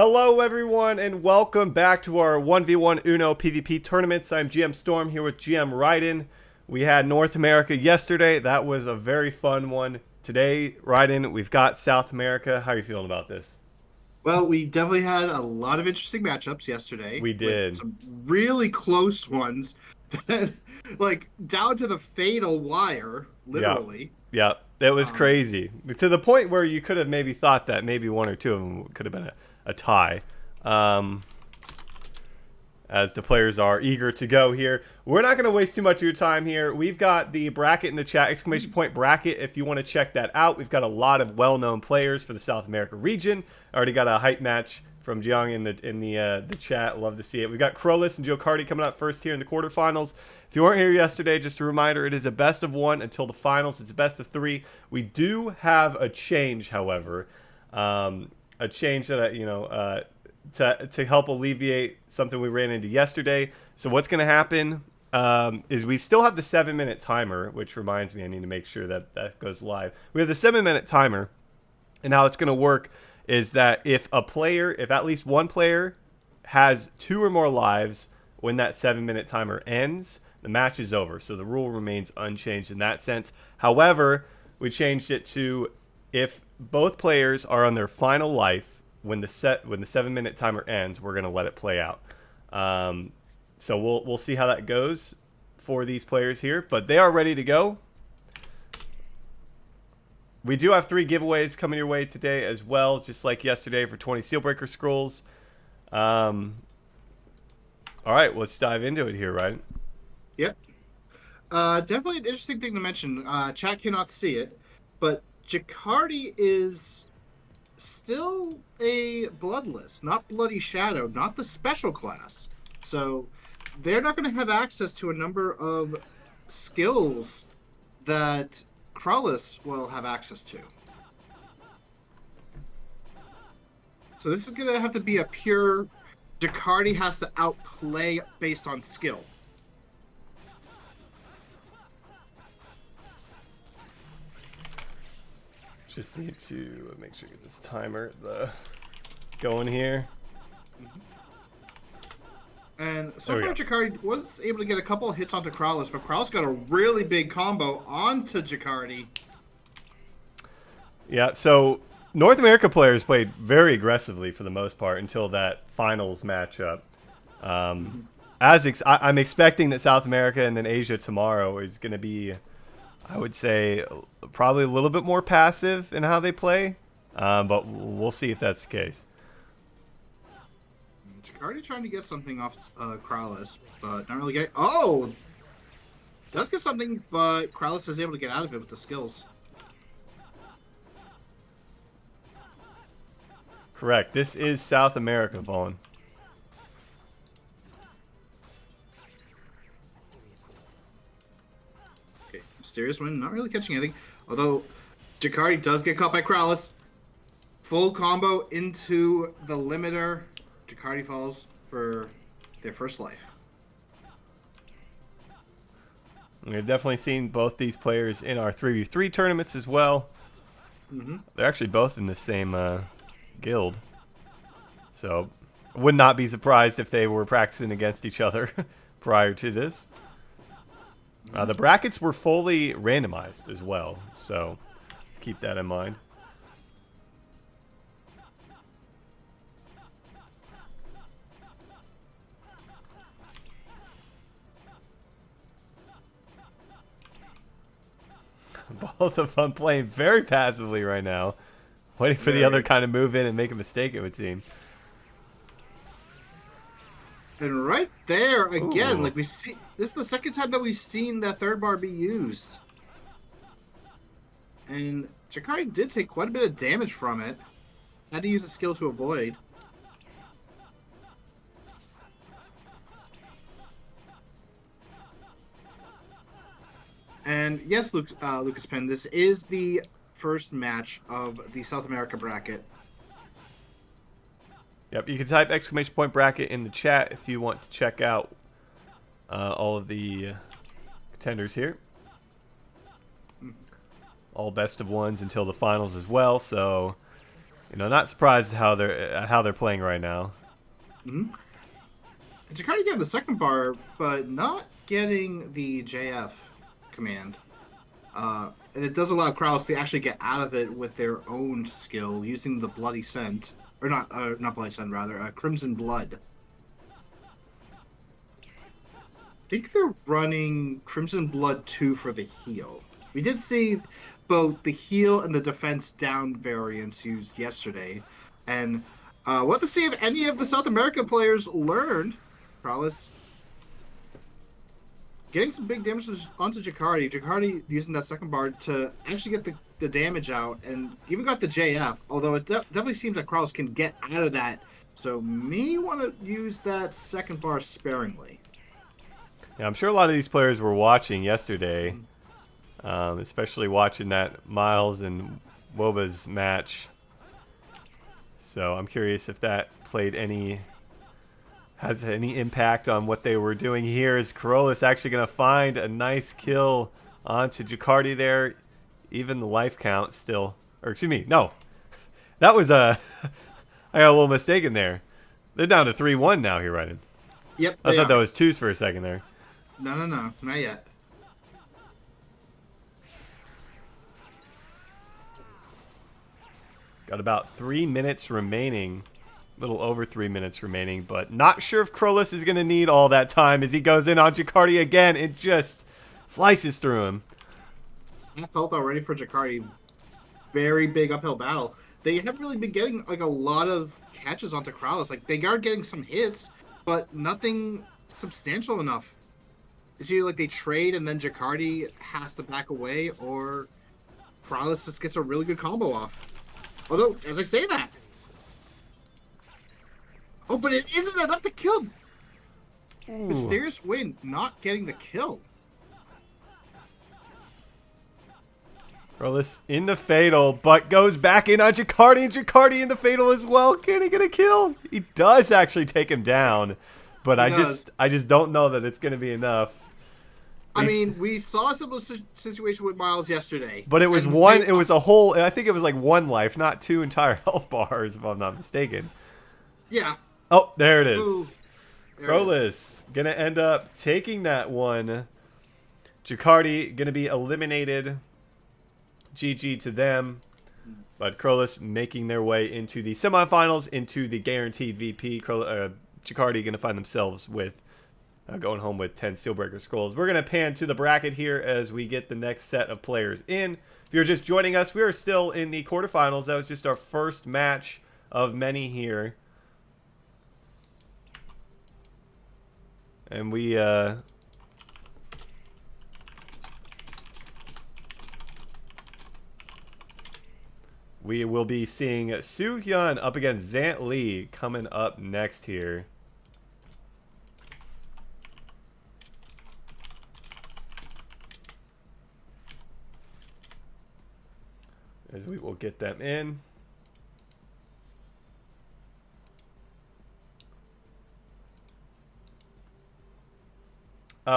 Hello everyone and welcome back to our 1v1 Uno PvP tournaments. I'm GM Storm here with GM Raiden. We had North America yesterday. That was a very fun one. Today, Raiden, we've got South America. How are you feeling about this? Well, we definitely had a lot of interesting matchups yesterday We with did. some really close ones that, like, down to the fatal wire, Yeah. literally. Yeah. It was Um, crazy. To the point where you could have maybe thought that maybe one or two of them could have been a tie. Um, as the players are eager to go here. We're not going to waste too much of your time here. We've got the bracket in the chat, exclamation point bracket, if you want to check that out. We've got a lot of well-known players for the South America region. I already got a hype match from Jiang in the chat. Love to see it. We've got Krollis and Joe Cardi coming up first here in the quarterfinals. If you weren't here yesterday, just a reminder, it is a best of one until the finals. It's a best of three. We do have a change, however. A change that, to help alleviate something we ran into yesterday. So what's going to happen is we still have the 7-minute timer, which reminds me I need to make sure that that goes live. We have the 7-minute timer, and how it's going to work is that if at least one player has 2 or more lives when that 7-minute timer ends, the match is over. So the rule remains unchanged in that sense. However, we changed it to if both players are on their final life when the 7-minute timer ends, we're gonna let it play out. So we'll see how that goes for these players here, but they are ready to go. We do have 3 giveaways coming your way today as well, just like yesterday for 20 Sealbreaker Scrolls. All right, let's dive into it here, right? yep. Definitely an interesting thing to mention. Chat cannot see it, but Jacardi is still a Bloodless, not Bloody Shadow, not the special class. So they're not going to have access to a number of skills that Krollis will have access to. So this is going to have to be a pure Jacardi has to outplay based on skill. Just need to make sure I get this timer going here. And so There we far, go. Jacardi was able to get a couple of hits onto Krollis, but Krollis got a really big combo onto Jacardi. Yeah, so North America players played very aggressively for the most part until that finals matchup. I'm expecting that South America and then Asia tomorrow is going to be, I would say, probably a little bit more passive in how they play, but we'll see if that's the case. Jacardi trying to get something off Krollis, but not really getting. Oh! Does get something, but Krollis is able to get out of it with the skills. Correct. This is South America, Vaughn. Okay, Mysterious Wind, not really catching anything. Although, Jacardi does get caught by Krollis. Full combo into the limiter. Jacardi falls for their first life. We've definitely seen both these players in our 3v3 tournaments as well. They're actually both in the same guild. So, would not be surprised if they were practicing against each other prior to this. The brackets were fully randomized as well, so let's keep that in mind. Both of them playing very passively right now. Waiting for the other kind of move in and make a mistake, it would seem. And right there, again, Ooh. like we see, this is the second time that we've seen that third bar be used. And Jacardi did take quite a bit of damage from it. Had to use a skill to avoid. And yes, Lucas Penn, this is the first match of the South America bracket. Yep, you can type exclamation point bracket in the chat if you want to check out all of the contenders here. All best of ones until the finals as well, so You know, not surprised how they're playing right now. Mm-hmm. Jakarta getting the second bar, but not getting the JF command. And it does allow Kraus to actually get out of it with their own skill using the Bloody Scent. Or not Bloody Scent, rather, Crimson Blood. I think they're running Crimson Blood 2 for the heal. We did see both the heal and the defense down variants used yesterday. And we'll have to see if any of the South American players learned. Prowess getting some big damage onto Jakarta. Jakarta using that second bar to actually get the damage out, and even got the JF. Although it definitely seems that Kraus can get out of that, so may want to use that second bar sparingly. Yeah, I'm sure a lot of these players were watching yesterday, especially watching that Miles and Woba's match. So I'm curious if that has any impact on what they were doing here. Is Corollas actually going to find a nice kill onto Jakarta there? Even the life count still, or excuse me, no, that was I got a little mistake in there. They're down to 3-1 now here, Ryan. Yep, I thought that was 2s for a second there. No, not yet. Got about 3 minutes remaining. A little over 3 minutes remaining, but not sure if Corollas is going to need all that time as he goes in on Jakarta again. It just slices through him. I felt already for Jakarta. Very big uphill battle. They haven't really been getting like a lot of catches onto Corollas. Like they are getting some hits, but nothing substantial enough. It's either like they trade and then Jakarta has to back away, or Corollas just gets a really good combo off. Although, as I say that, oh, but it isn't enough to kill. Ooh. Mysterious Wind not getting the kill. Corollas in the fatal, but goes back in on Jakarta, and Jakarta in the fatal as well. Can he get a kill? He does actually take him down, but I just don't know that it's going to be enough. I mean, we saw a similar situation with Miles yesterday. But it was one. It was a whole. I think it was like 1 life, not 2 entire health bars, if I'm not mistaken. Yeah. Oh, there it is. Ooh, Corollas gonna end up taking that one. Jakarta gonna be eliminated. GG to them. But Corollas making their way into the semifinals, into the guaranteed VP. Jakarta gonna find themselves with. Going home with 10 Steelbreaker Scrolls. We're going to pan to the bracket here as we get the next set of players in. If you're just joining us, we are still in the quarterfinals. That was just our first match of many here. And we will be seeing Soo Hyun up against Zant Lee coming up next here. As we will get them in.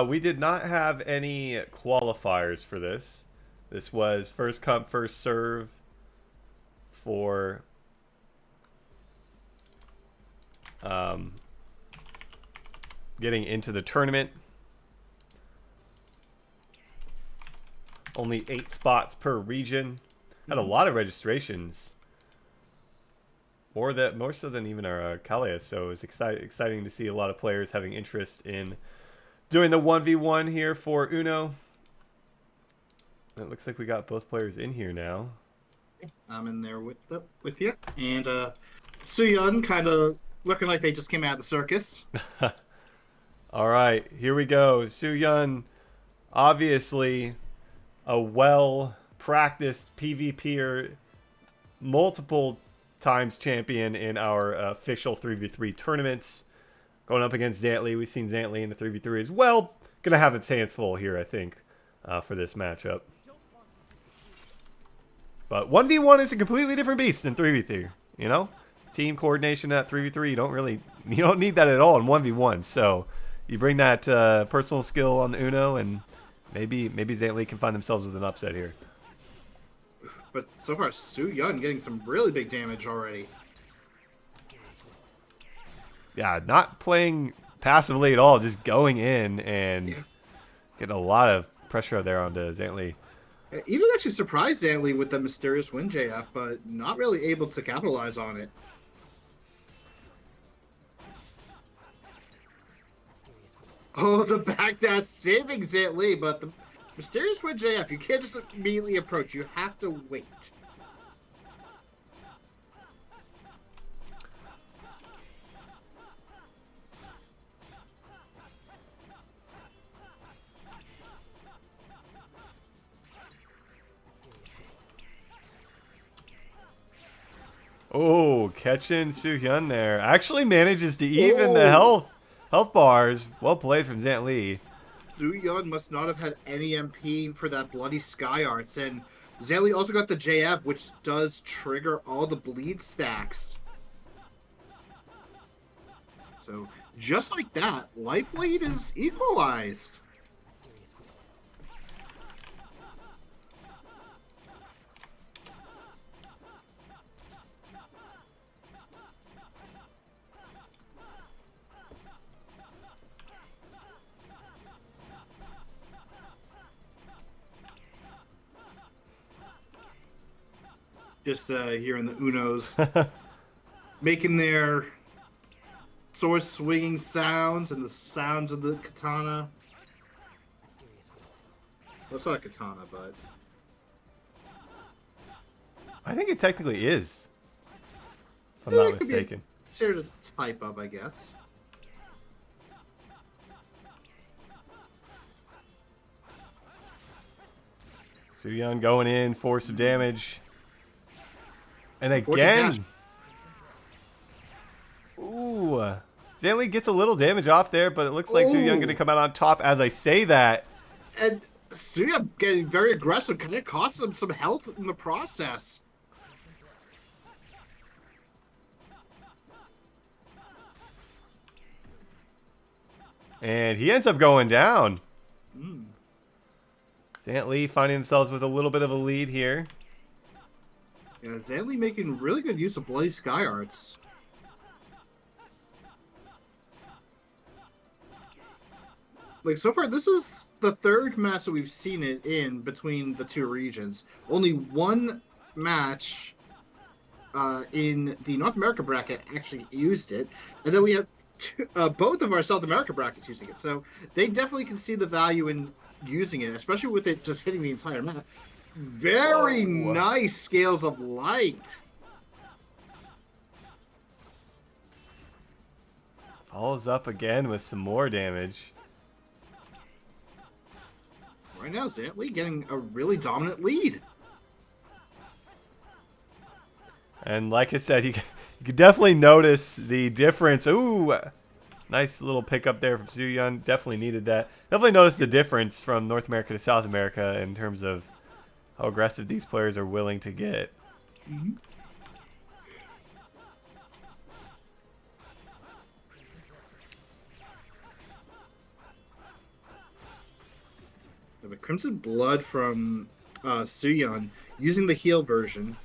We did not have any qualifiers for this. This was first come, first serve for getting into the tournament. Only 8 spots per region. Had a lot of registrations, more so than even our Kalia. So it was exciting to see a lot of players having interest in doing the 1v1 here for Uno. It looks like we got both players in here now. I'm in there with you, and Soo Hyun kind of looking like they just came out of the circus. All right, here we go. Soo Hyun, obviously a well-practiced PvPer, multiple times champion in our official 3v3 tournaments. Going up against Zant Lee. We've seen Zant Lee in the 3v3 as well. Gonna have its hands full here, I think, for this matchup. But 1v1 is a completely different beast than 3v3. You know, team coordination at 3v3, you don't need that at all in 1v1. So you bring that personal skill on the Uno, and maybe Zant Lee can find themselves with an upset here. But so far, Su Yun getting some really big damage already. Yeah, not playing passively at all, just going in and getting a lot of pressure there onto Zantli. Even actually surprised Zantley with the mysterious win, JF, but not really able to capitalize on it. Oh, the backdash saving Zantley, but the mysterious win, JF, you can't just immediately approach. You have to wait. Oh, catching Su Hyun there. Actually manages to even the health bars. Well played from Zantli. Su Yun must not have had any MP for that bloody Sky Arts, and Zantley also got the JF, which does trigger all the bleed stacks. So, just like that, life lead is equalized. Just hearing the Unos making their sword swinging sounds and the sounds of the katana. Well, it's not a katana, but I think it technically is, if I'm not mistaken. Considered a type of, I guess. Su Hyun going in for some damage. And Unfortunate again. Ooh. Zantli gets a little damage off there, but it looks like Su Hyun going to come out on top as I say that. And Su Hyun getting very aggressive kind of costs him some health in the process. And he ends up going down. Zantli finding themselves with a little bit of a lead here. Yeah, Zantley making really good use of Bloody Sky Arts. Like, so far, this is the third match that we've seen it in between the two regions. Only one match in the North America bracket actually used it. And then we have both of our South America brackets using it. So they definitely can see the value in using it, especially with it just hitting the entire map. Very nice scales of light. Follows up again with some more damage. Right now, Zantley getting a really dominant lead. And like I said, you can definitely notice the difference. Ooh, nice little pickup there from Su Hyun. Definitely needed that. Definitely noticed the difference from North America to South America in terms of how aggressive these players are willing to get. Mm-hmm. The Crimson Blood from Su Hyun using the heal version.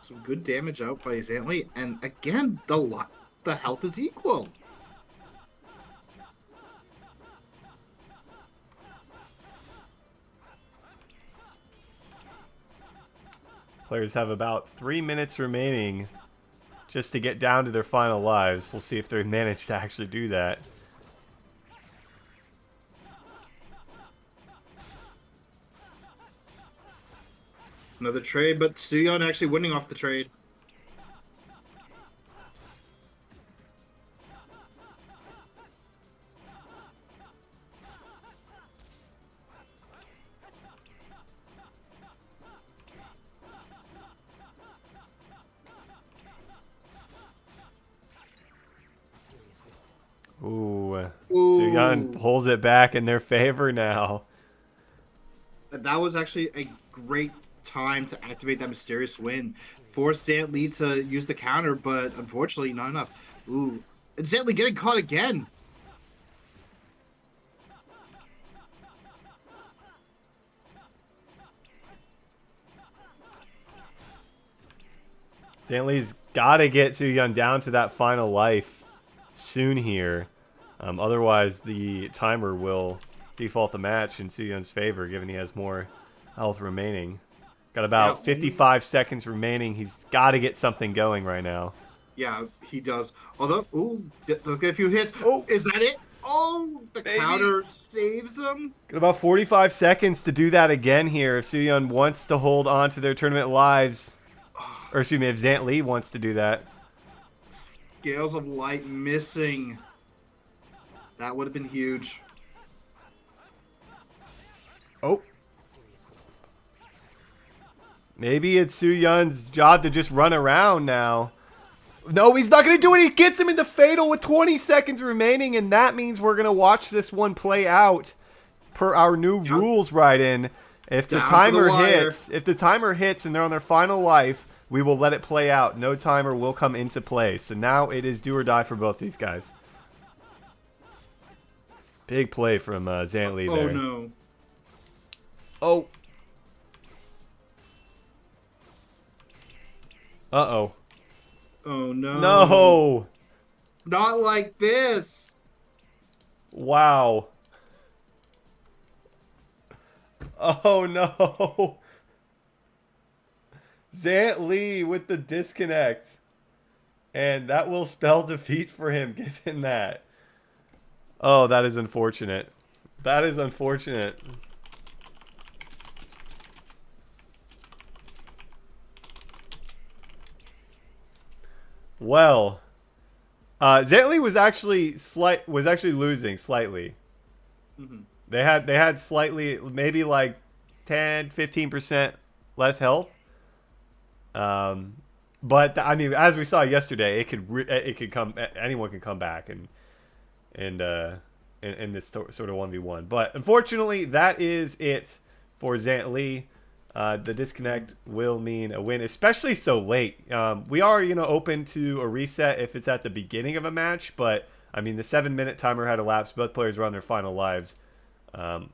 Some good damage out by Zantley, and again, the health is equal. Players have about 3 minutes remaining just to get down to their final lives. We'll see if they manage to actually do that. Another trade, but Su Hyun actually winning off the trade. Ooh. Su Hyun pulls it back in their favor now. That was actually a great time to activate that mysterious win. Force Zantley to use the counter, but unfortunately not enough. Ooh. And Zantley getting caught again. Zantli's got to get Suyun down to that final life soon here. Otherwise, the timer will default the match in Suyun's favor, given he has more health remaining. Got about 55 seconds remaining. He's got to get something going right now. Yeah, he does. Although, ooh, does get a few hits. Oh, is that it? Oh, the counter saves him. Got about 45 seconds to do that again here if Suyun wants to hold on to their tournament lives. Or excuse me, if Zantli wants to do that. Scales of Light missing. That would have been huge. Oh. Maybe it's Suyun's job to just run around now. No, he's not going to do it. He gets him into Fatal with 20 seconds remaining, and that means we're going to watch this one play out per our new rules right in. If the timer hits and they're on their final life, we will let it play out. No timer will come into play. So now it is do or die for both these guys. Big play from Zantli there. Oh, no. Oh. Uh-oh. Oh, no. No. Not like this. Wow. Oh, no. Zantli with the disconnect. And that will spell defeat for him, given that. Oh, that is unfortunate. That is unfortunate. Well, Zantli was actually losing slightly. Mm-hmm. They had slightly, maybe like 10-15% less health. But I mean, as we saw yesterday, it could come. Anyone can come back and in this sort of 1v1. But unfortunately, that is it for Zantli. The disconnect will mean a win, especially so late. We are, open to a reset if it's at the beginning of a match, but I mean, the 7-minute timer had elapsed. Both players were on their final lives. So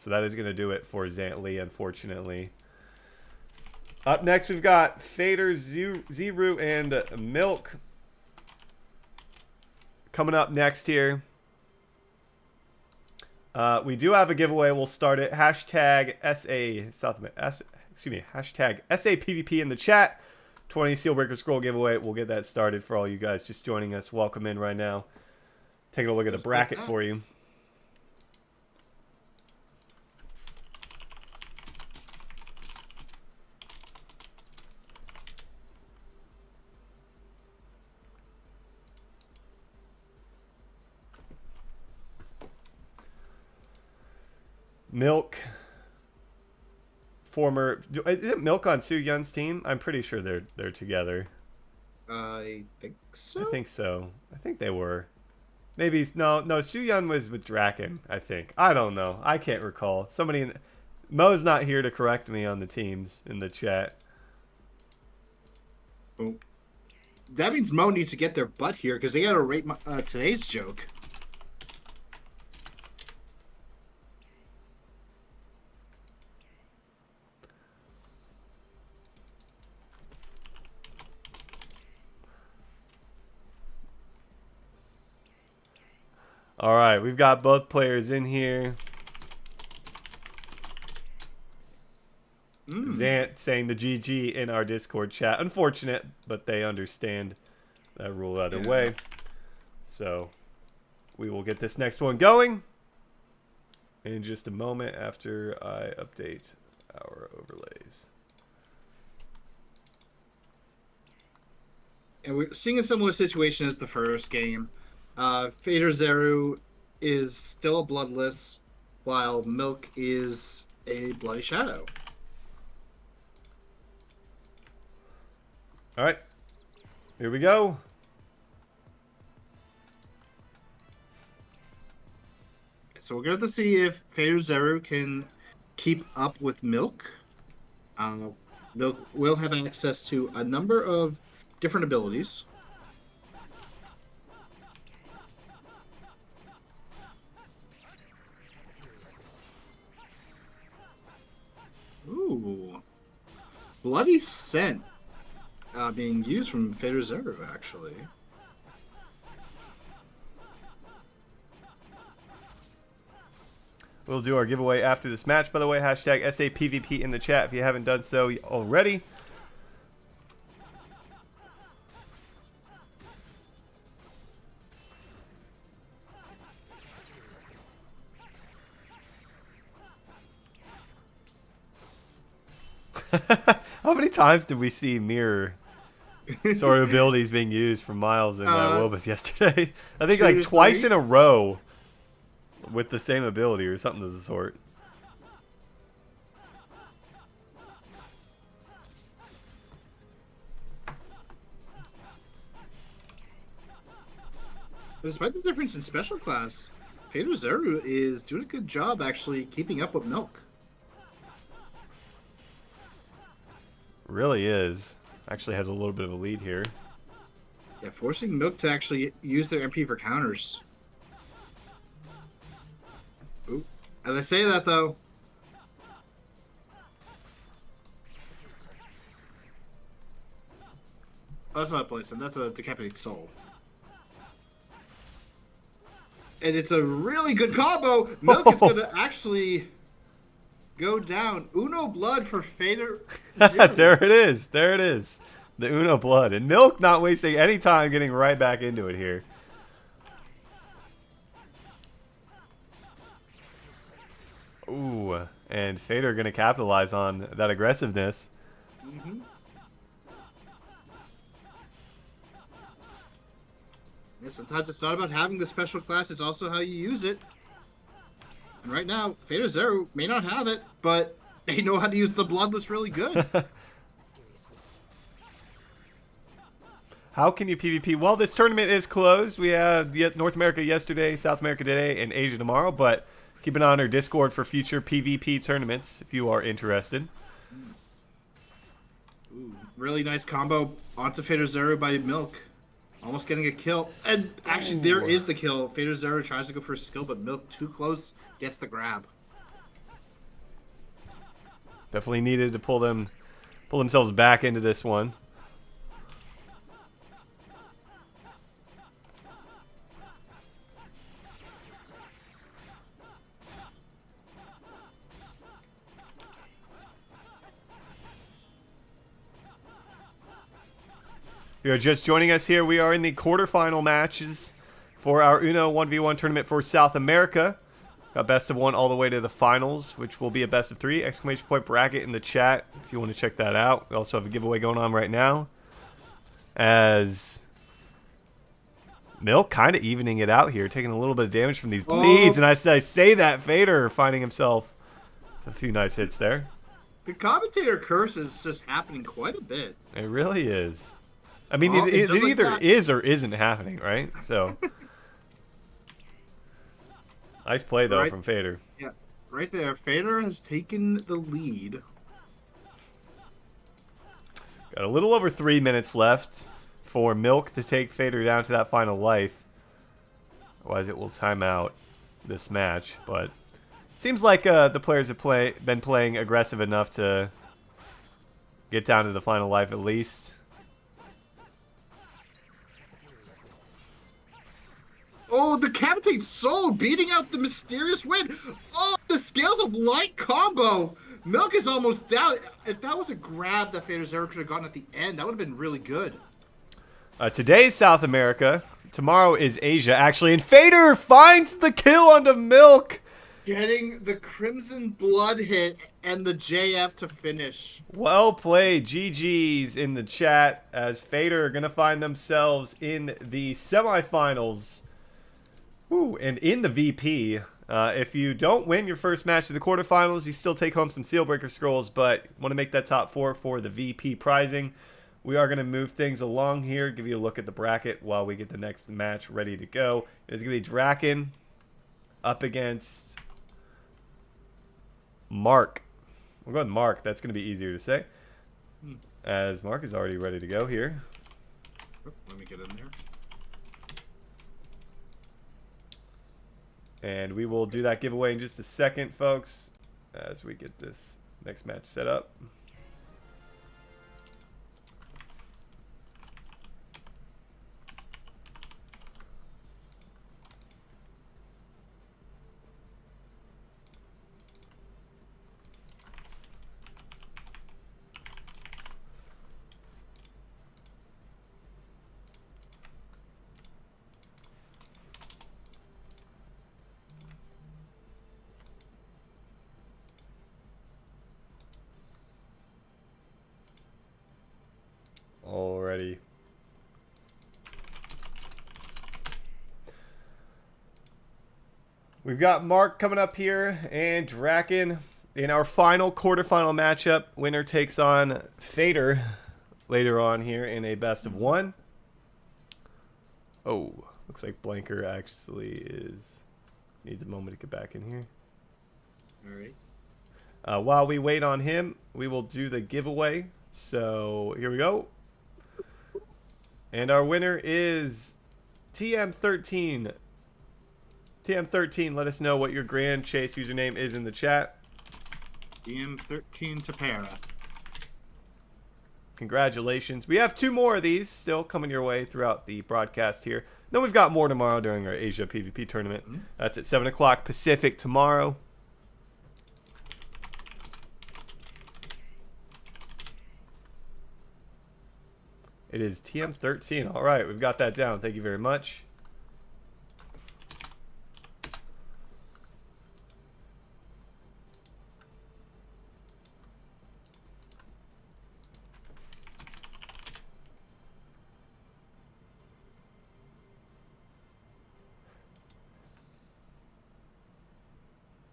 that is going to do it for Zantli, unfortunately. Up next, we've got Fader, Ziru, and Milk coming up next here. We do have a giveaway. We'll start it. Hashtag hashtag SAPVP in the chat. 20 Steelbreaker Scroll giveaway. We'll get that started for all you guys just joining us. Welcome in right now. Taking a look at the bracket for you. Milk, is it Milk on Suyun's team? I'm pretty sure they're together. I think so. I think so. I think they were. Maybe no. Suyun was with Draken. I think. I don't know. I can't recall. Mo's not here to correct me on the teams in the chat. Oh. That means Mo needs to get their butt here because they got to rate today's joke. All right, we've got both players in here. Zant saying the GG in our Discord chat. Unfortunate, but they understand that rule either way. So we will get this next one going in just a moment after I update our overlays. And we're seeing a similar situation as the first game. Fader Zeru is still a bloodless, while Milk is a bloody shadow. All right, here we go. So we're going to see if Fader Zeru can keep up with Milk. Milk will have access to a number of different abilities. Ooh. Bloody Scent. being used from Fader Zero, actually. We'll do our giveaway after this match, by the way. Hashtag SAPVP in the chat if you haven't done so already. How many times did we see mirror sort of abilities being used from Miles and Wobus yesterday? I think like twice in a row with the same ability or something of the sort. Despite the difference in special class, Fader Zero is doing a good job actually keeping up with Milk. Really is. Actually has a little bit of a lead here. Yeah, forcing Milk to actually use their MP for counters. Ooh. As I say that, though... Oh, that's not a Poison. That's a Decapitated Soul. And it's a really good combo. Milk is going to actually go down. Uno Blood for Fader Zero. There it is. There it is. The Uno Blood. And Milk not wasting any time getting right back into it here. Ooh. And Fader going to capitalize on that aggressiveness. Mm-hmm. Yeah, sometimes it's not about having the special class, it's also how you use it. And right now, Fader Zero may not have it, but they know how to use the Bloodless really good. How can you PvP? Well, this tournament is closed. We have North America yesterday, South America today, and Asia tomorrow, but keep an eye on our Discord for future PvP tournaments if you are interested. Ooh, really nice combo onto Fader Zero by Milk. Almost getting a kill. And actually, there is the kill. Fader Zero tries to go for a skill, but Milk too close gets the grab. Definitely needed to pull themselves back into this one. If you're just joining us here, we are in the quarterfinal matches for our Uno 1v1 tournament for South America. Got best of one all the way to the finals, which will be a best of three. Exclamation point bracket in the chat if you want to check that out. We also have a giveaway going on right now. As Milk kind of evening it out here, taking a little bit of damage from these bleeds. And I say that, Fader finding himself a few nice hits there. The commentator curse is just happening quite a bit. It really is. I mean, it like either that. is or isn't happening, right? So, nice play, though, from Fader. Yeah, right there. Fader has taken the lead. Got a little over 3 minutes left for Milk to take Fader down to that final life. Otherwise, it will time out this match. But it seems like the players have been playing aggressive enough to get down to the final life at least. Oh, the Decapitated Soul beating out the Mysterious Wind. Oh, the Scales of Light combo. Milk is almost down. If that was a grab that Fader Zero could have gotten at the end, that would have been really good. Today's South America. Tomorrow is Asia, actually. And Fader finds the kill onto Milk. Getting the Crimson Blood hit and the JF to finish. Well played. GG's in the chat as Fader are going to find themselves in the semifinals. Ooh, and in the VP, if you don't win your first match of the quarterfinals, you still take home some Sealbreaker scrolls, but want to make that top 4 for the VP prizing. We are going to move things along here, give you a look at the bracket while we get the next match ready to go. It's going to be Draken up against Mark. We'll go with Mark. That's going to be easier to say, as Mark is already ready to go here. Let me get in there. And we will do that giveaway in just a second, folks, as we get this next match set up. We've got Mark coming up here and Draken in our final quarterfinal matchup. Winner takes on Fader later on here in a best of one. Oh, looks like Blanker actually needs a moment to get back in here. All right. While we wait on him, we will do the giveaway. So here we go. And our winner is TM13. TM13, let us know what your Grand Chase username is in the chat. TM13 Tapera. Congratulations. We have 2 more of these still coming your way throughout the broadcast here. Then we've got more tomorrow during our Asia PvP tournament. That's at 7 o'clock Pacific tomorrow. It is TM13. All right, we've got that down. Thank you very much.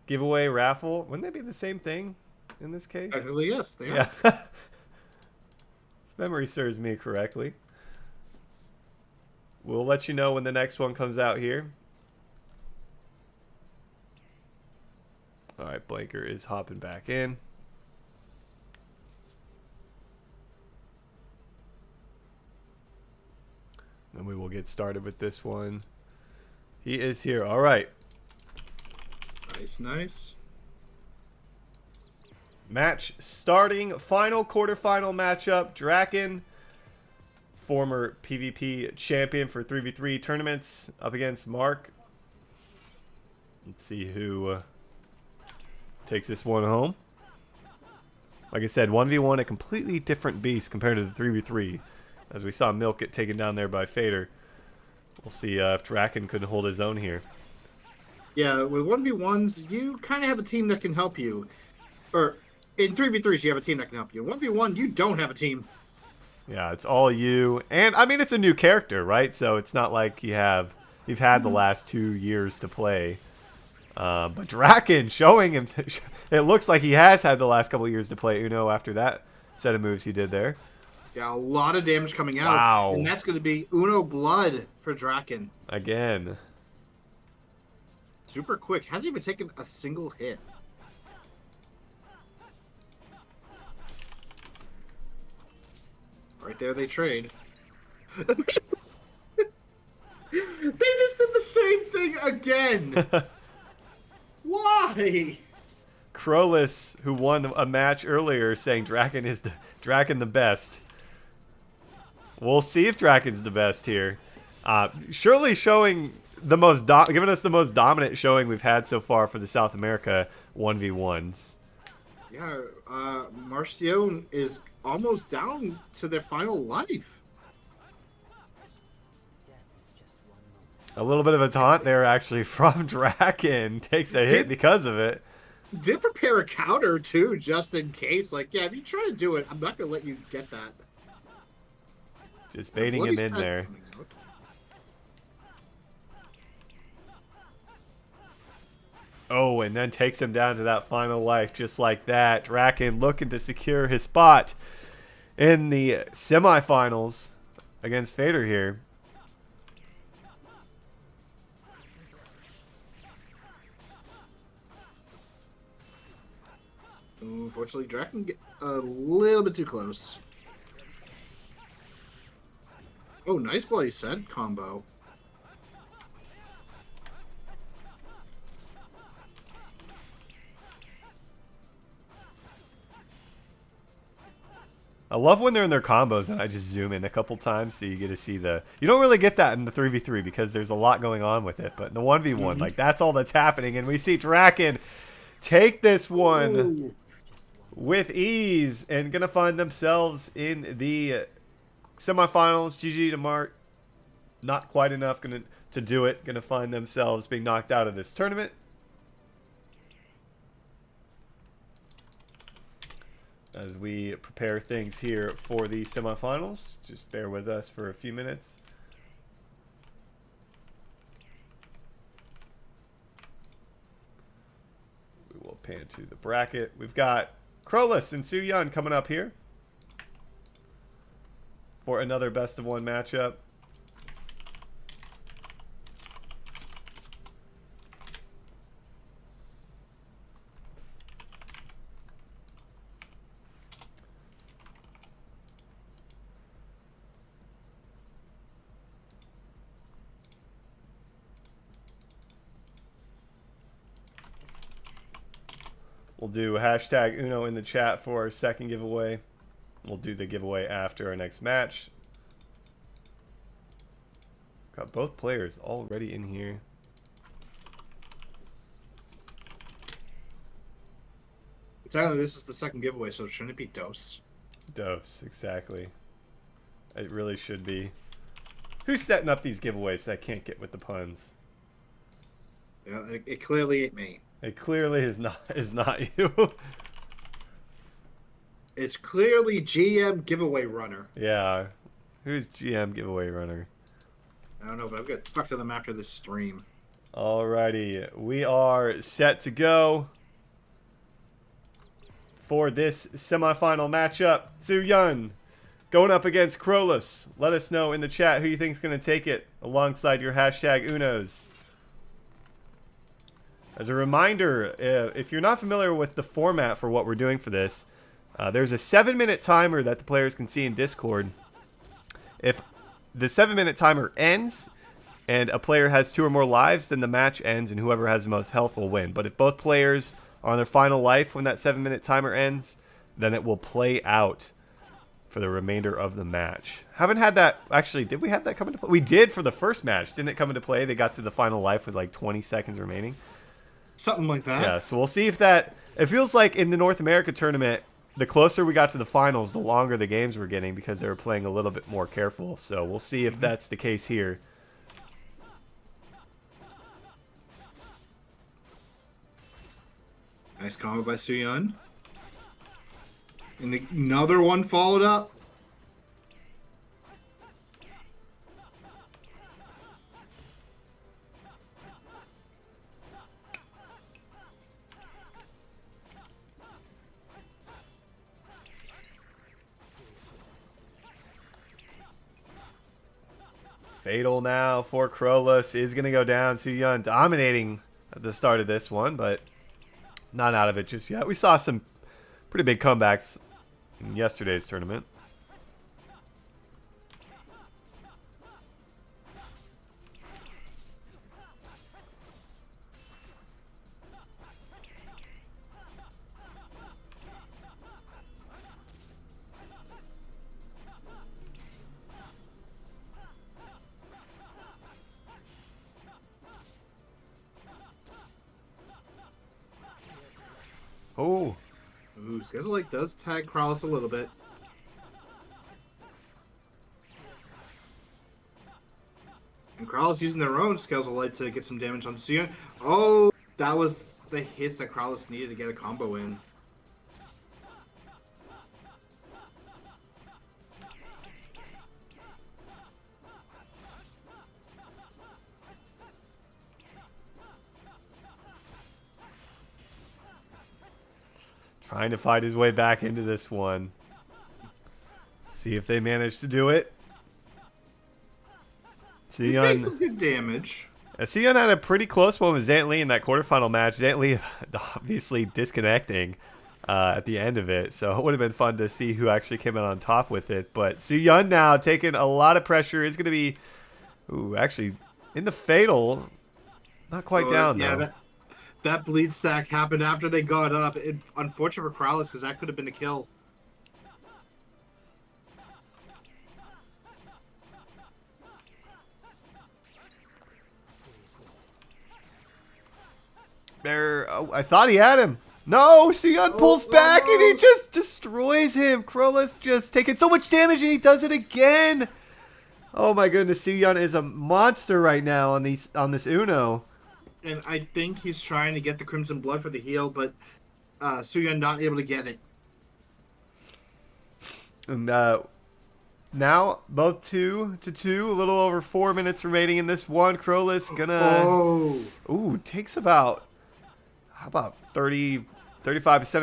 Giveaway, raffle. Wouldn't they be the same thing in this case? Actually, yes, they are. Yeah. If memory serves me correctly. We'll let you know when the next one comes out here. All right, Blanker is hopping back in. And we will get started with this one. He is here. All right. Nice, nice. Match starting. Final quarterfinal matchup. Draken, former PvP champion for 3v3 tournaments, up against Mark. Let's see who takes this one home. Like I said, 1v1, a completely different beast compared to the 3v3. As we saw Milk get taken down there by Fader. We'll see if Draken could hold his own here. Yeah, with 1v1s, you kind of have a team that can help you. Or in 3v3s, you have a team that can help you. 1v1, you don't have a team. Yeah, it's all you. And, I mean, it's a new character, right? So it's not like you've had the last 2 years to play. But Draken showing him... It looks like he has had the last couple of years to play Uno after that set of moves he did there. Yeah, a lot of damage coming out. Wow. And that's going to be Uno Blood for Draken. Again. Super quick. Hasn't even taken a single hit. Right there, they trade. They just did the same thing again. Why? Crowless, who won a match earlier, saying Draken the best. We'll see if Draken's the best here. Surely showing the most giving us the most dominant showing we've had so far for the South America 1v1s. Yeah, Marcion is almost down to their final life. A little bit of a taunt there, actually, from Draken. Takes a hit because of it. Did prepare a counter, too, just in case. Like, yeah, if you try to do it, I'm not going to let you get that. Just baiting him in there. Oh, and then takes him down to that final life just like that. Draken looking to secure his spot in the semifinals against Fader here. Unfortunately, Draken get a little bit too close. Oh, nice bloody set combo. I love when they're in their combos and I just zoom in a couple times so you get to see the... You don't really get that in the 3v3 because there's a lot going on with it. But in the 1v1, like, that's all that's happening. And we see Draken take this one with ease and going to find themselves in the semifinals. GG to Mark. Not quite enough to do it. Going to find themselves being knocked out of this tournament. As we prepare things here for the semifinals. Just bear with us for a few minutes. we'll pan to the bracket. We've got Krolus and Su Yun coming up here for another best of 1 matchup. We'll do hashtag Uno in the chat for our second giveaway. We'll do the giveaway after our next match. Got both players already in here. Technically, this is the second giveaway, so shouldn't it be Dose? Dose, exactly. It really should be. Who's setting up these giveaways that can't get with the puns? Yeah, it clearly ain't me. It clearly is not you. It's clearly GM giveaway runner. Yeah. Who's GM giveaway runner? I don't know, but I'll get stuck to them after this stream. Alrighty. We are set to go for this semifinal matchup. Su Yun going up against Krolus. Let us know in the chat who you think is going to take it alongside your hashtag Unos. As a reminder, if you're not familiar with the format for what we're doing for this, there's a 7-minute timer that the players can see in Discord. If the 7-minute timer ends and a player has 2 or more lives, then the match ends and whoever has the most health will win. But if both players are on their final life when that 7-minute timer ends, then it will play out for the remainder of the match. Haven't had that. Actually, did we have that come into play? We did for the first match. Didn't it come into play? They got to the final life with like 20 seconds remaining. Something like that. Yeah, so we'll see if that... It feels like in the North America tournament, the closer we got to the finals, the longer the games were getting because they were playing a little bit more careful. So we'll see if that's the case here. Nice combo by Su Yun. And another one followed up. Fatal now for Krolus is going to go down. Su Yun dominating at the start of this one, but not out of it just yet. We saw some pretty big comebacks in yesterday's tournament. Oh. Ooh, Skeleton does tag Krolus a little bit. And Krolus using their own Skeleton to get some damage on Su Yun. Oh, that was the hits that Krolus needed to get a combo in. Trying to fight his way back into this one. See if they manage to do it. He's getting some good damage. Su Yun had a pretty close one with Zantli in that quarterfinal match. Zantli obviously disconnecting at the end of it. So it would have been fun to see who actually came out on top with it. But Su Yun now taking a lot of pressure. Is going to be, ooh, actually in the fatal. Not quite down, though. Yeah, that bleed stack happened after they got up. Unfortunate for Krolus because that could have been a kill. There, oh, I thought he had him. No, Su Yun pulls back and he just destroys him. Krolus just taking so much damage and he does it again. Oh my goodness, Su Yun is a monster right now on this Uno. And I think he's trying to get the Crimson Blood for the heal, but Su Yun not able to get it. And now both 2-2, a little over 4 minutes remaining in this one. Krolus gonna ooh, takes about how about 35%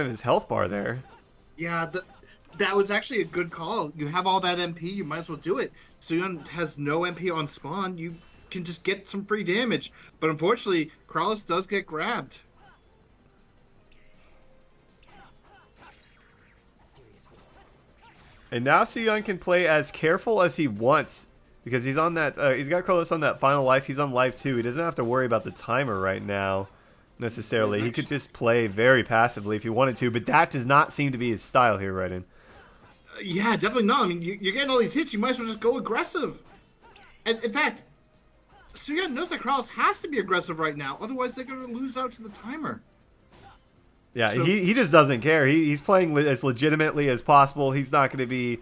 of his health bar there? Yeah, that was actually a good call. You have all that MP, you might as well do it. Suyun has no MP on spawn. You can just get some free damage. But unfortunately, Krallis does get grabbed. And now Suyun can play as careful as he wants because he's on that. He's got Krallis on that final life. He's on life 2. He doesn't have to worry about the timer right now necessarily. He could just play very passively if he wanted to, but that does not seem to be his style here, Raiden. Yeah, definitely not. I mean, you're getting all these hits. You might as well just go aggressive. And in fact, Suyun knows that Krallis has to be aggressive right now. Otherwise, they're going to lose out to the timer. Yeah, so, he just doesn't care. He's playing as legitimately as possible. He's not going to be...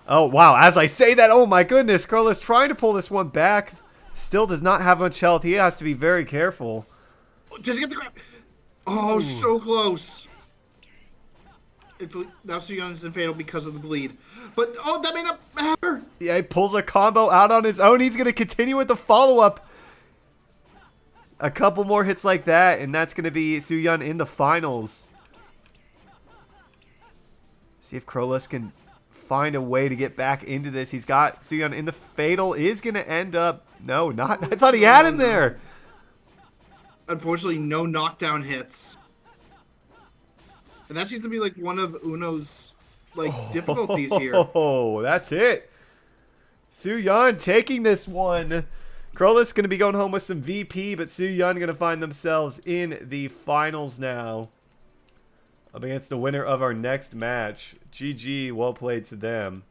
Oh, wow. As I say that, oh my goodness. Krallis trying to pull this one back. Still does not have much health. He has to be very careful. Just get the grab. Oh, ooh, so close. Now Suyun is in fatal because of the bleed. But, oh, that may not matter. Yeah, he pulls a combo out on his own. He's going to continue with the follow-up. A couple more hits like that, and that's going to be Suyun in the finals. See if Krallis can find a way to get back into this. He's got Suyun in the fatal. Is going to end up... No, not... I thought he had him there. Unfortunately, no knockdown hits. And that seems to be like one of Uno's difficulties here. Oh, that's it. Suyun taking this one. Krallis going to be going home with some VP, but Suyun going to find themselves in the finals now. Up against the winner of our next match. GG, well played to them.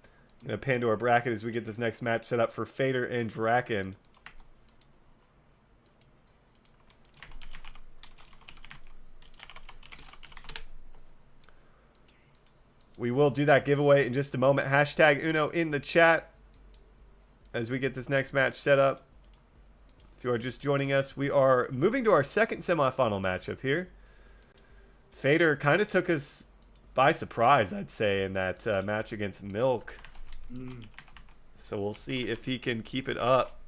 Going to pan to our bracket as we get this next match set up for Fader and Draken. We will do that giveaway in just a moment. Hashtag Uno in the chat as we get this next match set up. If you are just joining us, we are moving to our second semifinal matchup here. Fader kind of took us by surprise, I'd say, in that match against Milk. So we'll see if he can keep it up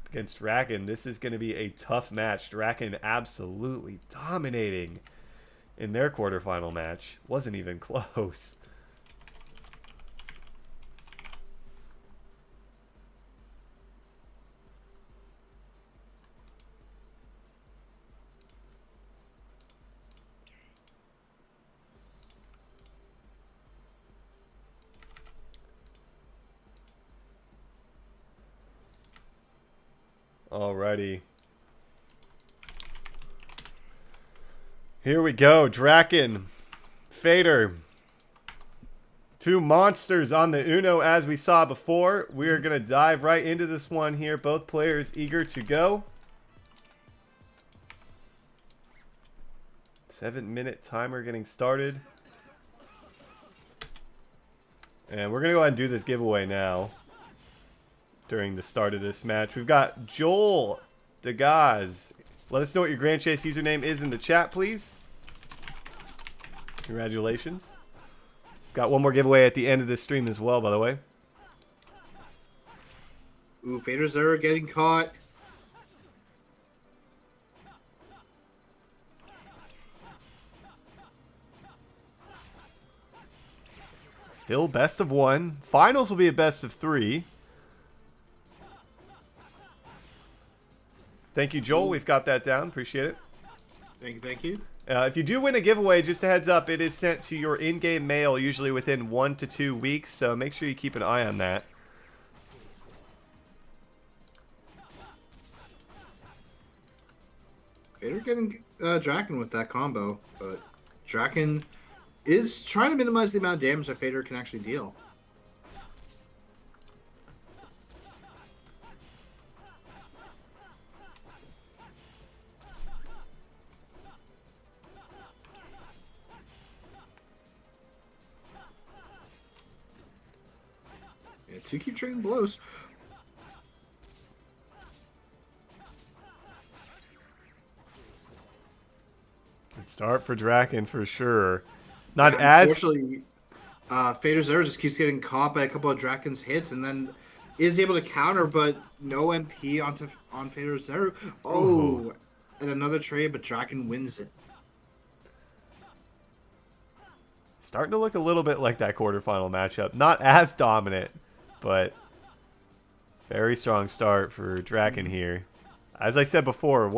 against Draken. This is going to be a tough match. Draken absolutely dominating in their quarterfinal match. Wasn't even close. Alrighty. Here we go. Draken. Fader. Two monsters on the Uno as we saw before. We are going to dive right into this one here. Both players eager to go. 7-minute timer getting started. And we're going to go ahead and do this giveaway now. During the start of this match, we've got Joel Degaz. Let us know what your Grand Chase username is in the chat, please. Congratulations. Got one more giveaway at the end of this stream as well, by the way. Ooh, Fader's error getting caught. Still best of 1. Finals will be a best of 3. Thank you, Joel. We've got that down. Appreciate it. Thank you. If you do win a giveaway, just a heads up, it is sent to your in-game mail, usually within 1 to 2 weeks, so make sure you keep an eye on that. Fader getting Draken with that combo, but Draken is trying to minimize the amount of damage that Fader can actually deal. To keep trading blows. Good start for Draken for sure. Not as... Unfortunately, Fader's error just keeps getting caught by a couple of Draken's hits and then is able to counter, but no MP on Fader's error. Oh, and another trade, but Draken wins it. Starting to look a little bit like that quarterfinal matchup. Not as dominant, but very strong start for Draken here. As I said before,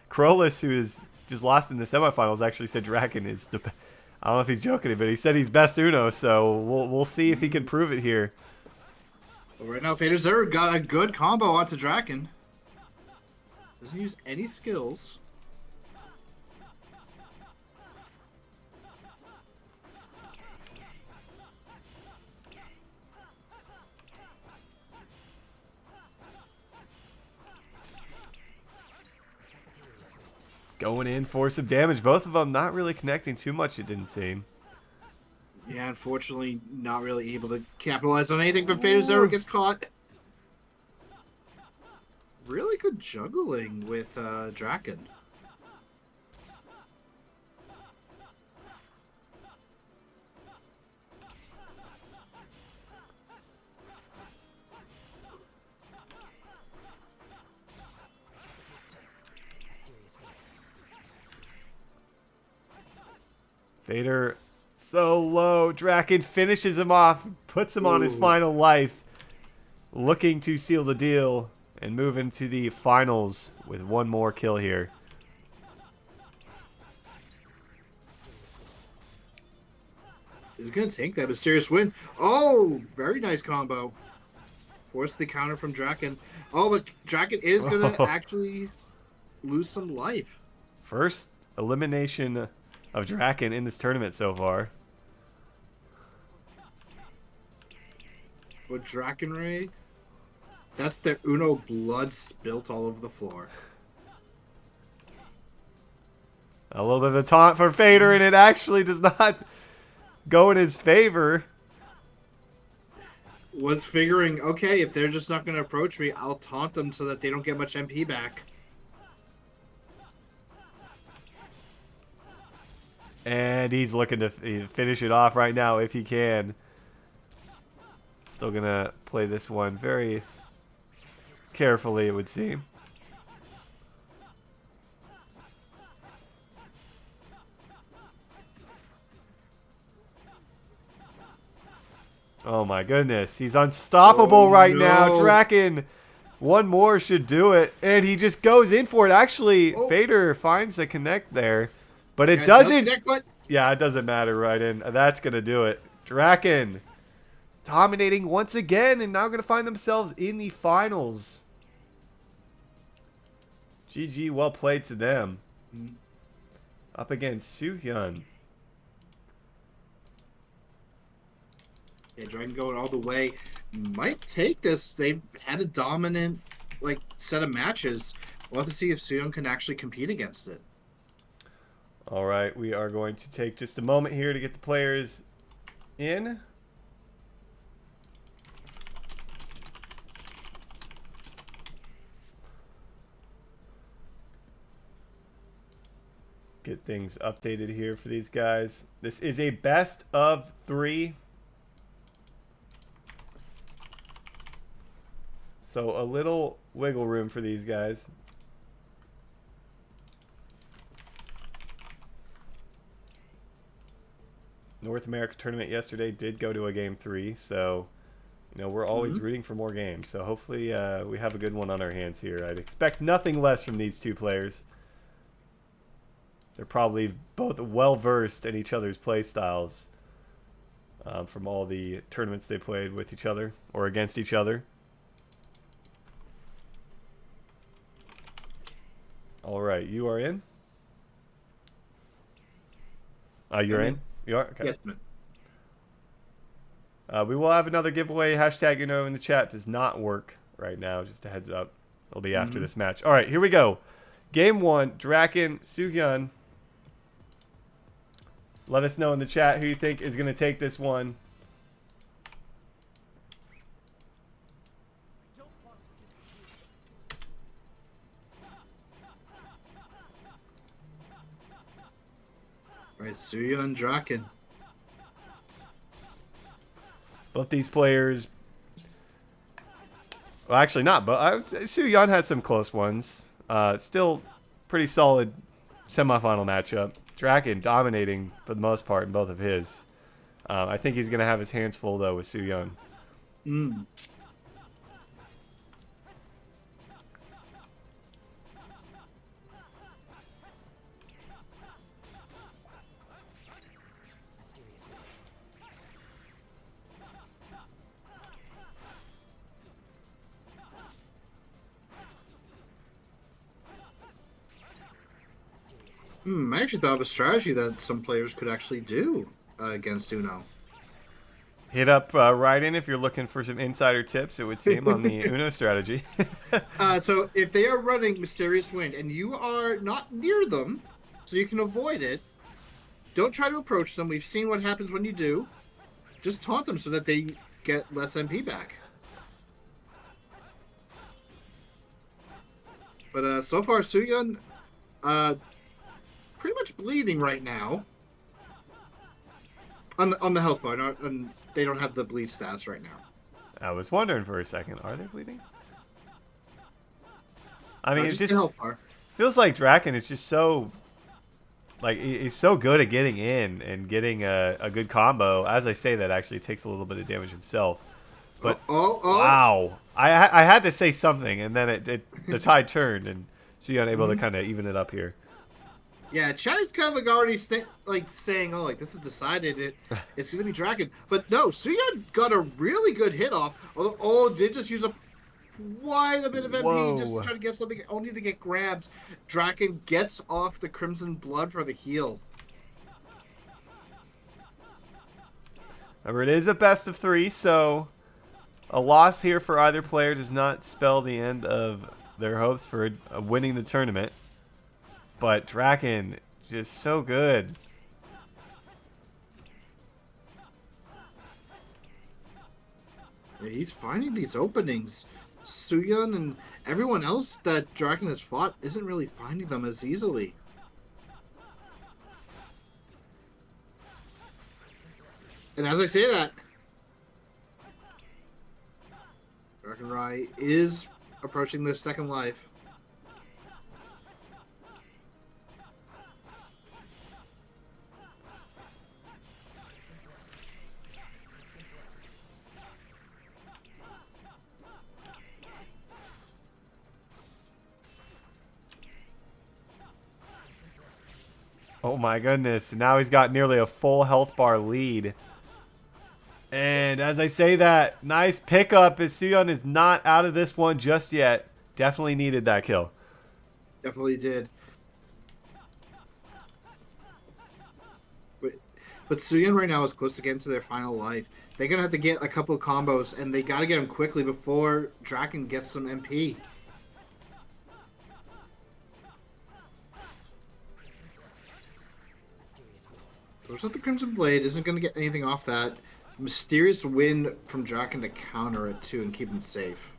Krolis, who is just lost in the semifinals, actually said Draken is the. I don't know if he's joking, but he said he's best Uno. So we'll see if he can prove it here. Well, right now, Fader Zerg got a good combo onto Draken. Doesn't use any skills. Going in for some damage. Both of them not really connecting too much, it didn't seem. Yeah, unfortunately, not really able to capitalize on anything, but Fader Zerg gets caught. Really good juggling with Draken. Vader so low. Draken finishes him off, puts him on his final life, looking to seal the deal and move into the finals with one more kill here. He's going to take that mysterious win. Oh, very nice combo. Force the counter from Draken. Oh, but Draken is going to actually lose some life. First elimination of Draken in this tournament so far. With Draken Ray, that's their Uno blood spilt all over the floor. A little bit of a taunt for Fader, and it actually does not go in his favor. Was figuring, okay, if they're just not going to approach me, I'll taunt them so that they don't get much MP back. And he's looking to finish it off right now if he can. Still going to play this one very carefully, it would seem. Oh my goodness. He's unstoppable right now. Draken, one more should do it. And he just goes in for it. Actually, Fader finds a connect there. But it doesn't. Yeah, it doesn't matter right in. That's going to do it. Draken dominating once again and now going to find themselves in the finals. GG, well played to them. Up against Soo-hyun. Yeah, Dragon going all the way. Might take this. They've had a dominant set of matches. We'll have to see if Soo-hyun can actually compete against it. All right, we are going to take just a moment here to get the players in. Get things updated here for these guys. This is a best of 3. So a little wiggle room for these guys. North America tournament yesterday did go to a game 3, so we're always rooting for more games. So hopefully we have a good one on our hands here. I'd expect nothing less from these two players. They're probably both well versed in each other's play styles from all the tournaments they played with each other or against each other. All right, you are in. You're in. You are? Okay. Yes, man. We will have another giveaway. Hashtag in the chat does not work right now. Just a heads up. It'll be after this match. All right, here we go. Game 1, Draken, Soo-hyun. Let us know in the chat who you think is going to take this one. Right, Soo-hyun, Draken. Both these players... Well, actually not, but Soo-hyun had some close ones. Still pretty solid semifinal matchup. Draken dominating for the most part in both of his. I think he's gonna have his hands full though with Suyun. Mm. I actually thought of a strategy that some players could actually do against Uno. Hit up Raiden if you're looking for some insider tips, it would seem, on the Uno strategy. So if they are running Mysterious Wind and you are not near them, so you can avoid it, don't try to approach them. We've seen what happens when you do. Just taunt them so that they get less MP back. But so far, Suyun, pretty much bleeding right now. On the health bar, they don't have the bleed stats right now. I was wondering for a second, are they bleeding? I mean, it just the health bar. feels like Draken is just so, like, he's so good at getting in and getting a good combo. As I say that, actually takes a little bit of damage himself. But wow, I had to say something, and then the tide turned, and so you're unable to kind of even it up here. Yeah, Chad's kind of like already saying, "Oh, like this is decided. It's gonna be Draken." But no, Suyun got a really good hit off. Although, did just use quite a bit of MP just to try to get something, only to get grabbed. Draken gets off the Crimson Blood for the heal. Remember, it is a best of 3, so a loss here for either player does not spell the end of their hopes for winning the tournament. But Draken, just so good. Yeah, he's finding these openings. Suyun and everyone else that Draken has fought isn't really finding them as easily. And as I say that, Draken Rai is approaching their second life. Oh my goodness. Now he's got nearly a full health bar lead. And as I say that, nice pickup as Suyun is not out of this one just yet. Definitely needed that kill. Definitely did. But Suyun right now is close to getting to their final life. They're going to have to get a couple of combos, and they got to get them quickly before Draken gets some MP. Looks like the Crimson Blade isn't going to get anything off that. Mysterious Wind from Draken to counter it too and keep him safe.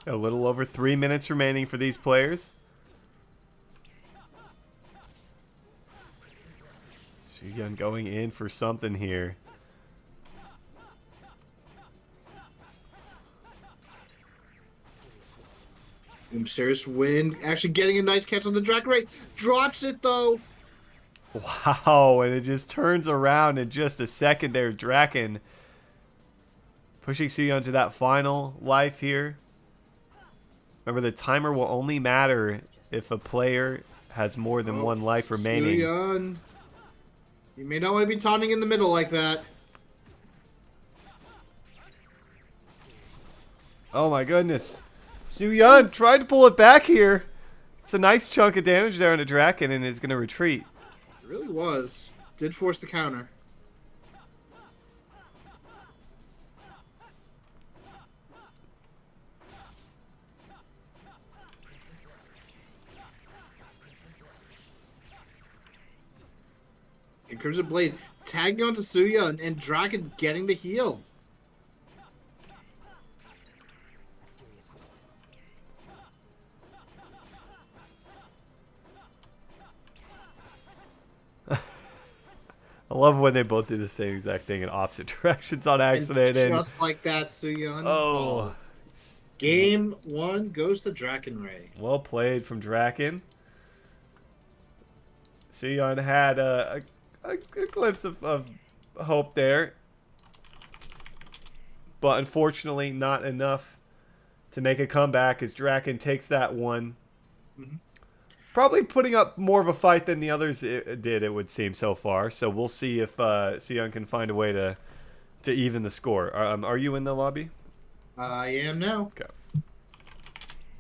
A little over 3 minutes remaining for these players. Suyun going in for something here. Mysterious Wind actually getting a nice catch on the Draken Ray. Drops it though. Wow, and it just turns around in just a second there. Draken pushing Suyun to that final life here. Remember, the timer will only matter if a player has more than one life remaining. Suyun. You may not want to be taunting in the middle like that. Oh my goodness. Suyun tried to pull it back here. It's a nice chunk of damage there on the Draken, and it's going to retreat. It really was. Did force the counter. And Crimson Blade tagging onto Suyun and Draken getting the heal. I love when they both do the same exact thing in opposite directions on accident. And And just like that, Suyun oh, falls. Game 1 goes to Drakenray. well played from Draken. Sion had a glimpse of hope there, but unfortunately not enough to make a comeback as Draken takes that one. Mhm. Probably putting up more of a fight than the others did, it would seem, so far. So we'll see if Sion can find a way to even the score. Are you in the lobby? I am now. Okay.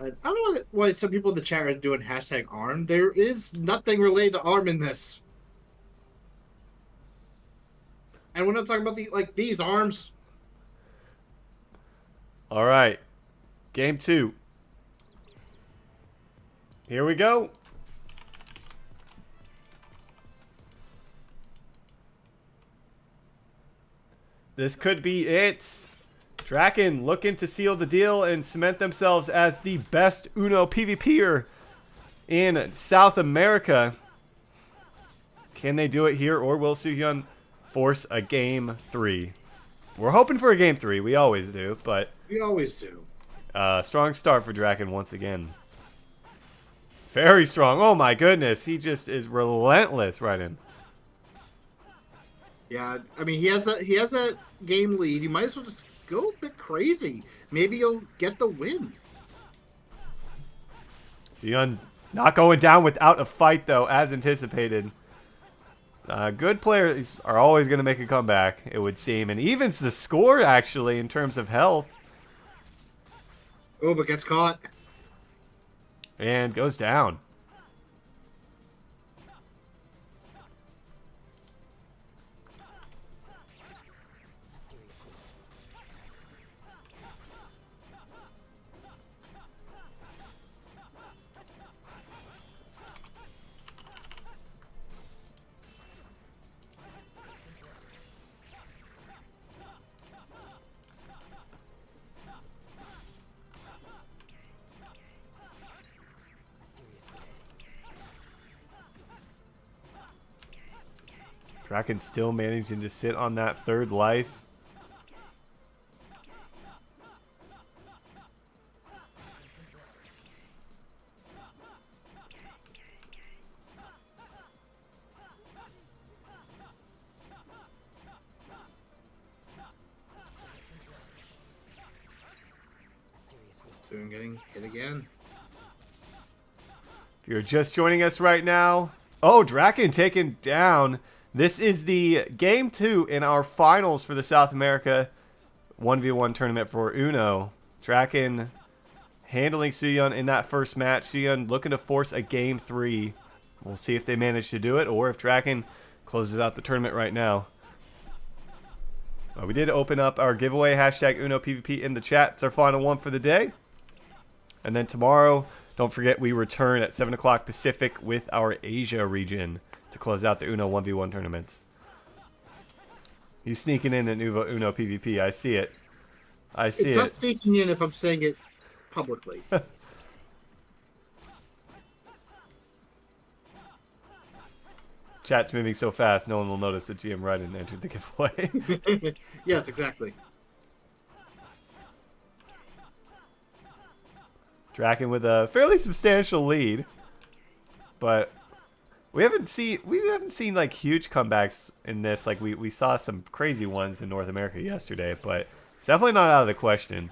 I don't know why some people in the chat are doing hashtag ARM. There is nothing related to ARM in this. And we're not talking about these arms. All right. Game 2. Here we go. This could be it. Draken looking to seal the deal and cement themselves as the best Uno PvPer in South America. Can they do it here, or will Suhyun force a game 3? We're hoping for a game 3. We always do, but We always do. strong start for Draken once again. Very strong. Oh my goodness. He just is relentless right in. Yeah, I mean he has that game lead. You might as well just go a bit crazy. Maybe you'll get the win. Sion not going down without a fight, though, as anticipated. Good players are always going to make a comeback, it would seem. And evens the score, actually, in terms of health. Oh, but gets caught. And goes down. Draken still managing to sit on that third life. Soon getting hit again. If you're just joining us right now, oh, Draken taken down. This is the game 2 in our finals for the South America 1v1 tournament for Uno. Draken handling Suyeon in that first match. Suyeon looking to force a game 3. We'll see if they manage to do it or if Draken closes out the tournament right now. We did open up our giveaway, hashtag Uno PvP, in the chat. It's our final one for the day. And then tomorrow, don't forget, we return at 7 o'clock Pacific with our Asia region to close out the Uno 1v1 tournaments. He's sneaking in an Uno PvP. I see it. I see it. It's not sneaking in if I'm saying it publicly. Chat's moving so fast, no one will notice that GM Ryden entered the giveaway. Yes, exactly. Draken with a fairly substantial lead, but we haven't seen like huge comebacks in this. Like we saw some crazy ones in North America yesterday, but it's definitely not out of the question.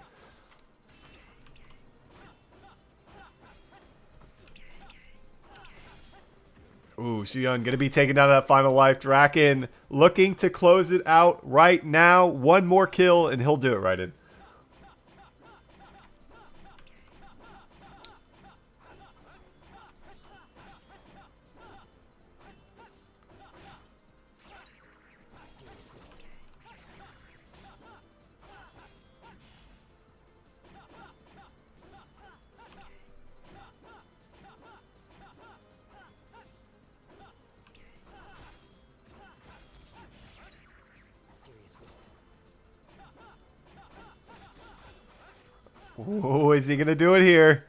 Ooh, Suyeon gonna be taken down to that final life. Draken looking to close it out right now. One more kill and he'll do it, right in. Ooh, is he gonna do it here?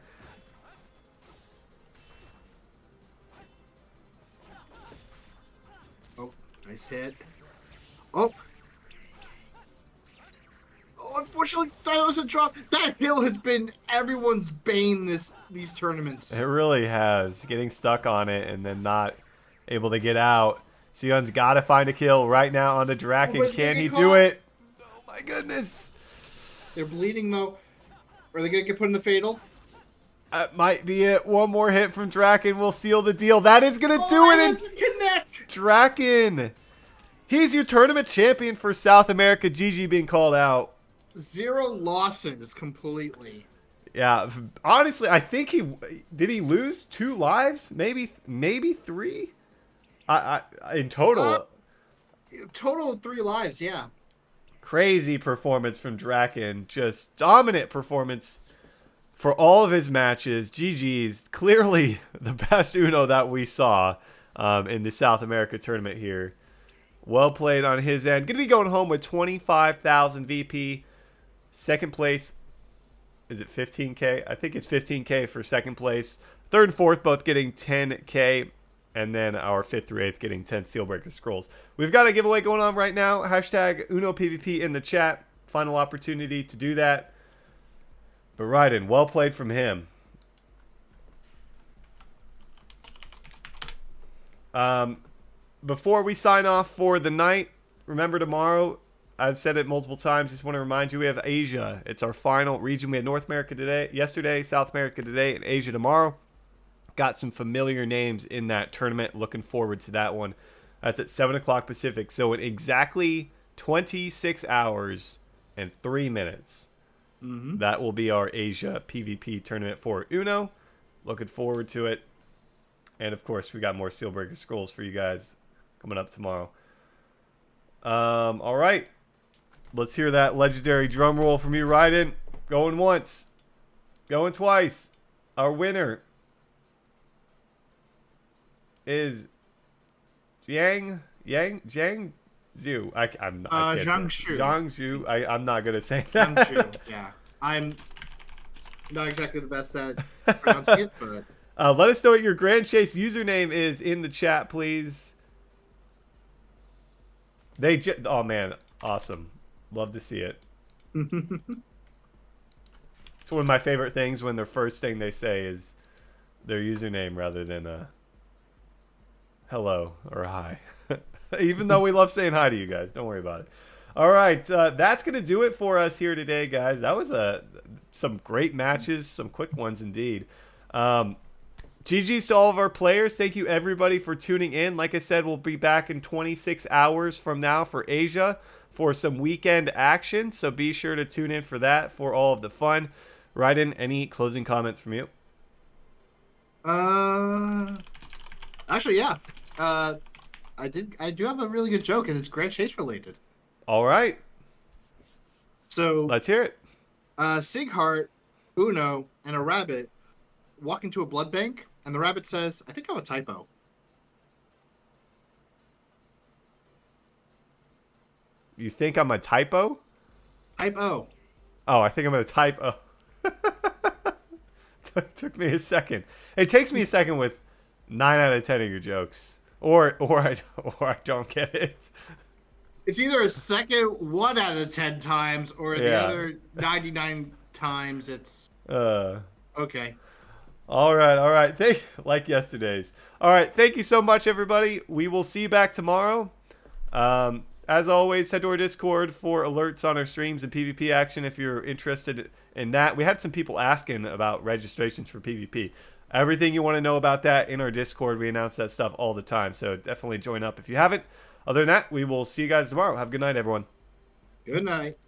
Oh, Nice hit. Oh. Oh, unfortunately, that was a drop. That hill has been everyone's bane these tournaments. It really has. Getting stuck on it and then not able to get out. Sion's got to find a kill right now on the Draken. Oh, Can he do it? Oh my goodness. They're bleeding though. Are they gonna get put in the fatal? That might be it. One more hit from Draken will seal the deal. That is going to do it. And connect. Draken. He's your tournament champion for South America. GG being called out. 0 losses completely. Yeah, honestly, I think did he lose 2 lives? Maybe 3? In total. Total of 3 lives, yeah. Crazy performance from Draken. Just dominant performance for all of his matches. GG's. Clearly the best Uno that we saw in the South America tournament here. Well played on his end. Going to be going home with 25,000 VP. Second place, is it 15K? I think it's 15K for second place. Third and fourth both getting 10K. And then our 5th through 8th getting 10 Steelbreaker Scrolls. We've got a giveaway going on right now. Hashtag UnoPVP in the chat. Final opportunity to do that. But Raiden, well played from him. Before we sign off for the night, remember tomorrow, I've said it multiple times, just want to remind you, we have Asia. It's our final region. We had North America yesterday, South America today, and Asia tomorrow. Got some familiar names in that tournament. Looking forward to that one. That's at 7 o'clock Pacific. So in exactly 26 hours and 3 minutes, that will be our Asia PvP tournament for Uno. Looking forward to it. And, of course, we got more Steelbreaker Scrolls for you guys coming up tomorrow. All right. Let's hear that legendary drum roll from you, Raiden. Going once. Going twice. Our winner is Jiang Zhu. I'm not. Zhang Shu. Zhang Zhu. I'm not gonna say that. Zhang Shu. Yeah, I'm not exactly the best at pronouncing it, but let us know what your Grand Chase username is in the chat, please. Oh man, awesome. Love to see it. It's one of my favorite things when the first thing they say is their username rather than hello or hi. Even though we love saying hi to you guys. Don't worry about it. All right. That's going to do it for us here today, guys. That was some great matches. Some quick ones indeed. GG's to all of our players. Thank you, everybody, for tuning in. Like I said, we'll be back in 26 hours from now for Asia for some weekend action. So be sure to tune in for that, for all of the fun. Raiden, any closing comments from you? Actually, yeah. I do have a really good joke, and it's Grand Chase related. All right. So let's hear it. Sighart, Uno, and a rabbit walk into a blood bank, and the rabbit says, "I think I'm a typo." You think I'm a typo? Typo. Oh, I think I'm gonna type. Oh. Took me a second. It takes me a second with 9 out of 10 of your jokes, or I don't get it. It's either a second 1 out of 10 times, or the other 99 times it's okay. All right. Like yesterday's. All right. Thank you so much, everybody. We will see you back tomorrow. As always, head to our Discord for alerts on our streams and PvP action if you're interested in that. We had some people asking about registrations for PvP. Everything you want to know about that in our Discord. We announce that stuff all the time, so definitely join up if you haven't. Other than that, we will see you guys tomorrow. Have a good night, everyone. Good night.